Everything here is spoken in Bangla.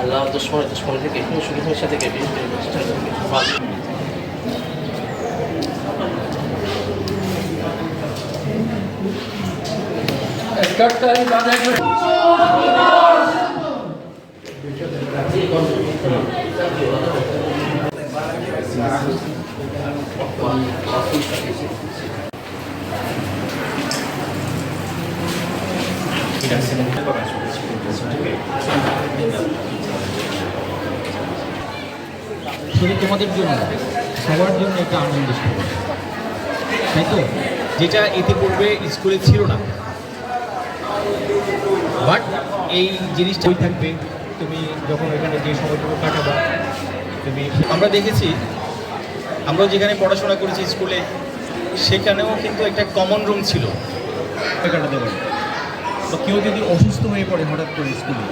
আল্লাহ দুশ্মন থেকে হিংসা থেকে শুধু তোমাদের জন্য সবার জন্য একটা আনন্দ ছিল, তাই তো, যেটা ইতিপূর্বে স্কুলে ছিল না। বাট এই জিনিসটাই থাকবে, তুমি যখন এখানে যে সময়টুকু কাটাবা তুমি। আমরা দেখেছি, আমরা যেখানে পড়াশোনা করেছি স্কুলে, সেখানেও কিন্তু একটা কমন রুম ছিল কাটাতে পারে। তো কেউ যদি অসুস্থ হয়ে পড়ে হঠাৎ করে স্কুলে,